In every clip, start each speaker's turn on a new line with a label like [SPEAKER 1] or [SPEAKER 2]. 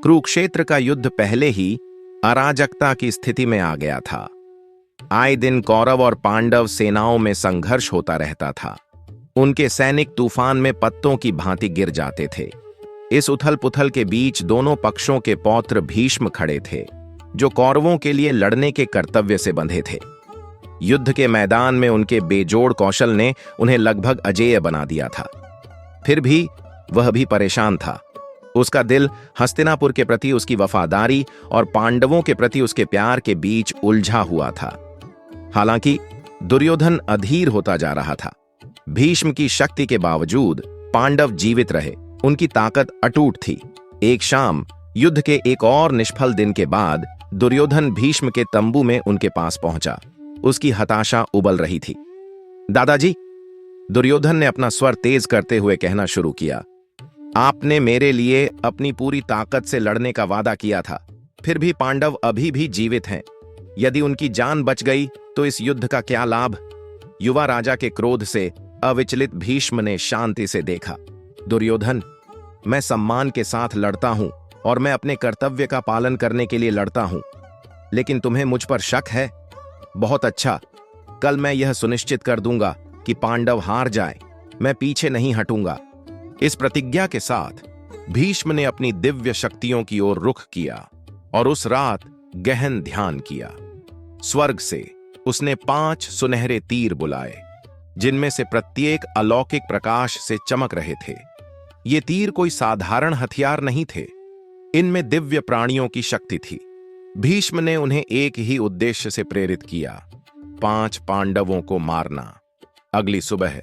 [SPEAKER 1] कुरुक्षेत्र का युद्ध पहले ही अराजकता की स्थिति में आ गया था। आए दिन कौरव और पांडव सेनाओं में संघर्ष होता रहता था। उनके सैनिक तूफान में पत्तों की भांति गिर जाते थे। इस उथल पुथल के बीच दोनों पक्षों के पौत्र भीष्म खड़े थे, जो कौरवों के लिए लड़ने के कर्तव्य से बंधे थे। युद्ध के मैदान में उनके बेजोड़ कौशल ने उन्हें लगभग अजेय बना दिया था। फिर भी वह भी परेशान था। उसका दिल हस्तिनापुर के प्रति उसकी वफादारी और पांडवों के प्रति उसके प्यार के बीच उलझा हुआ था। हालांकि दुर्योधन अधीर होता जा रहा था। भीष्म की शक्ति के बावजूद पांडव जीवित रहे। उनकी ताकत अटूट थी। एक शाम युद्ध के एक और निष्फल दिन के बाद दुर्योधन भीष्म के तंबू में उनके पास पहुंचा। उसकी हताशा उबल रही थी। दादाजी, दुर्योधन ने अपना स्वर तेज करते हुए कहना शुरू किया, आपने मेरे लिए अपनी पूरी ताकत से लड़ने का वादा किया था, फिर भी पांडव अभी भी जीवित हैं। यदि उनकी जान बच गई तो इस युद्ध का क्या लाभ? युवा राजा के क्रोध से अविचलित भीष्म ने शांति से देखा। दुर्योधन, मैं सम्मान के साथ लड़ता हूं और मैं अपने कर्तव्य का पालन करने के लिए लड़ता हूं, लेकिन तुम्हें मुझ पर शक है। बहुत अच्छा, कल मैं यह सुनिश्चित कर दूंगा कि पांडव हार जाए। मैं पीछे नहीं हटूंगा। इस प्रतिज्ञा के साथ भीष्म ने अपनी दिव्य शक्तियों की ओर रुख किया और उस रात गहन ध्यान किया। स्वर्ग से उसने 5 सुनहरे तीर बुलाए, जिनमें से प्रत्येक अलौकिक प्रकाश से चमक रहे थे। ये तीर कोई साधारण हथियार नहीं थे। इनमें दिव्य प्राणियों की शक्ति थी। भीष्म ने उन्हें एक ही उद्देश्य से प्रेरित किया, 5 पांडवों को मारना। अगली सुबह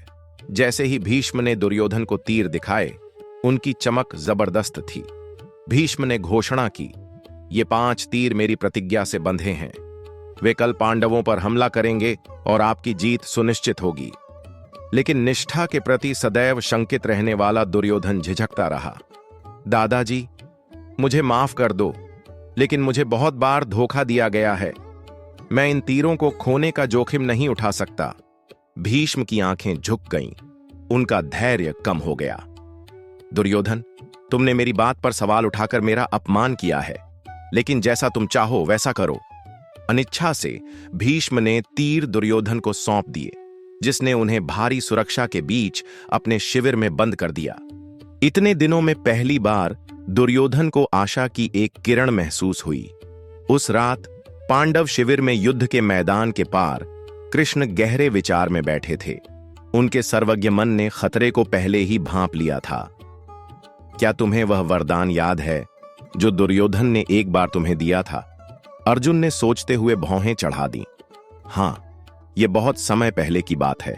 [SPEAKER 1] जैसे ही भीष्म ने दुर्योधन को तीर दिखाए, उनकी चमक जबरदस्त थी। भीष्म ने घोषणा की, ये 5 तीर मेरी प्रतिज्ञा से बंधे हैं। वे कल पांडवों पर हमला करेंगे और आपकी जीत सुनिश्चित होगी। लेकिन निष्ठा के प्रति सदैव शंकित रहने वाला दुर्योधन झिझकता रहा। दादाजी, मुझे माफ कर दो, लेकिन मुझे बहुत बार धोखा दिया गया है। मैं इन तीरों को खोने का जोखिम नहीं उठा सकता। भीष्म की आंखें झुक गईं। उनका धैर्य कम हो गया। दुर्योधन, तुमने मेरी बात पर सवाल उठाकर मेरा अपमान किया है, लेकिन जैसा तुम चाहो वैसा करो। अनिच्छा से भीष्म ने तीर दुर्योधन को सौंप दिए, जिसने उन्हें भारी सुरक्षा के बीच अपने शिविर में बंद कर दिया। इतने दिनों में पहली बार दुर्योधन को आशा की एक किरण महसूस हुई। उस रात पांडव शिविर में युद्ध के मैदान के पार कृष्ण गहरे विचार में बैठे थे। उनके सर्वज्ञ मन ने खतरे को पहले ही भांप लिया था। क्या तुम्हें वह वरदान याद है जो दुर्योधन ने एक बार तुम्हें दिया था? अर्जुन ने सोचते हुए भौहें चढ़ा दी। हां, यह बहुत समय पहले की बात है,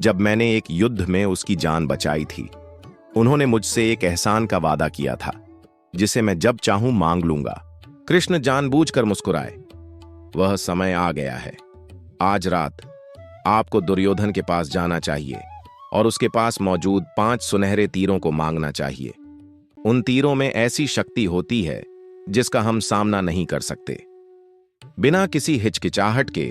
[SPEAKER 1] जब मैंने एक युद्ध में उसकी जान बचाई थी। उन्होंने मुझसे एक एहसान का वादा किया था, जिसे मैं जब चाहूं मांग लूंगा। कृष्ण जानबूझकर मुस्कुराए। वह समय आ गया है। आज रात आपको दुर्योधन के पास जाना चाहिए और उसके पास मौजूद 5 सुनहरे तीरों को मांगना चाहिए। उन तीरों में ऐसी शक्ति होती है जिसका हम सामना नहीं कर सकते। बिना किसी हिचकिचाहट के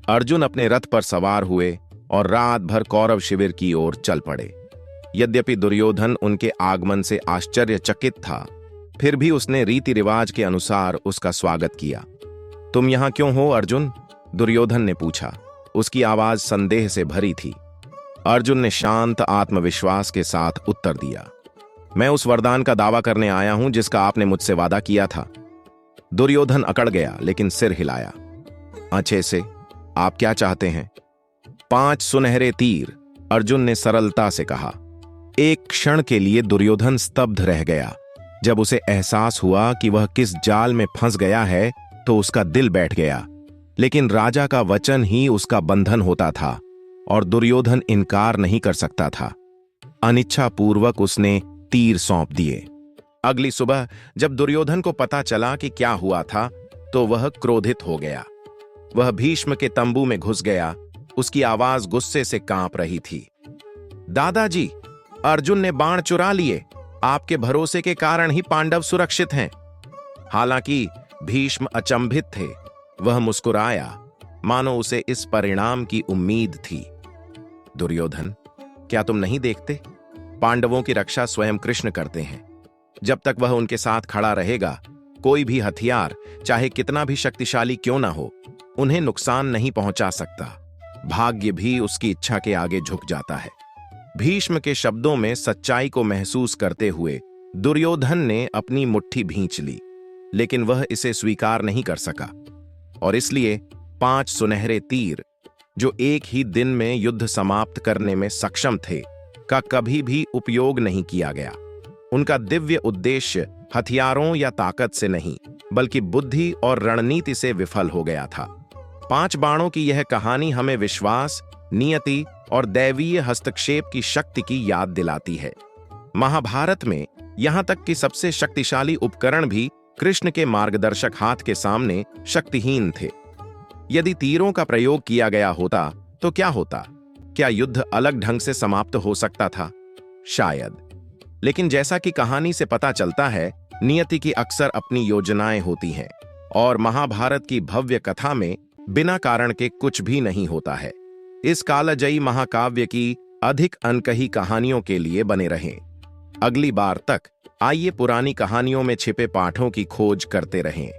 [SPEAKER 1] अर्जुन अपने रथ पर सवार हुए और रात भर कौरव शिविर की ओर चल पड़े। यद्यपि दुर्योधन उनके आगमन से आश्चर्यचकित था, फिर भी उसने रीति रिवाज के अनुसार उसका स्वागत किया। तुम यहां क्यों हो अर्जुन? दुर्योधन ने पूछा। उसकी आवाज संदेह से भरी थी। अर्जुन ने शांत आत्मविश्वास के साथ उत्तर दिया, मैं उस वरदान का दावा करने आया हूं जिसका आपने मुझसे वादा किया था। दुर्योधन अकड़ गया, लेकिन सिर हिलाया। अच्छे से, आप क्या चाहते हैं? 5 सुनहरे तीर, अर्जुन ने सरलता से कहा। एक क्षण के लिए दुर्योधन स्तब्ध रह गया। जब उसे एहसास हुआ कि वह किस जाल में फंस गया है, तो उसका दिल बैठ गया। लेकिन राजा का वचन ही उसका बंधन होता था और दुर्योधन इनकार नहीं कर सकता था। अनिच्छापूर्वक उसने तीर सौंप दिए। अगली सुबह जब दुर्योधन को पता चला कि क्या हुआ था, तो वह क्रोधित हो गया। वह भीष्म के तंबू में घुस गया। उसकी आवाज गुस्से से कांप रही थी। दादाजी, अर्जुन ने बाण चुरा लिए। आपके भरोसे के कारण ही पांडव सुरक्षित हैं। हालांकि भीष्म अचंभित थे। वह मुस्कुराया, मानो उसे इस परिणाम की उम्मीद थी। दुर्योधन, क्या तुम नहीं देखते? पांडवों की रक्षा स्वयं कृष्ण करते हैं। जब तक वह उनके साथ खड़ा रहेगा, कोई भी हथियार, चाहे कितना भी शक्तिशाली क्यों ना हो, उन्हें नुकसान नहीं पहुंचा सकता। भाग्य भी उसकी इच्छा के आगे झुक जाता है। भीष्म के शब्दों में सच्चाई को महसूस करते हुए दुर्योधन ने अपनी मुट्ठी भींच ली, लेकिन वह इसे स्वीकार नहीं कर सका और इसलिए 5 सुनहरे तीर, जो एक ही दिन में युद्ध समाप्त करने में सक्षम थे, का कभी भी उपयोग नहीं किया गया। उनका दिव्य उद्देश्य हथियारों या ताकत से नहीं, बल्कि बुद्धि और रणनीति से विफल हो गया था। 5 बाणों की यह कहानी हमें विश्वास, नियति और दैवीय हस्तक्षेप की शक्ति की याद दिलाती है। महाभारत में यहां तक कि सबसे शक्तिशाली उपकरण भी कृष्ण के मार्गदर्शक हाथ के सामने शक्तिहीन थे। यदि तीरों का प्रयोग किया गया होता तो क्या होता? क्या युद्ध अलग ढंग से समाप्त हो सकता था? शायद। लेकिन जैसा कि कहानी से पता चलता है, नियति की अक्सर अपनी योजनाएं होती हैं और महाभारत की भव्य कथा में बिना कारण के कुछ भी नहीं होता है। इस कालजयी महाकाव्य की अधिक अनकही कहानियों के लिए बने रहें। अगली बार तक आइए पुरानी कहानियों में छिपे पाठों की खोज करते रहें।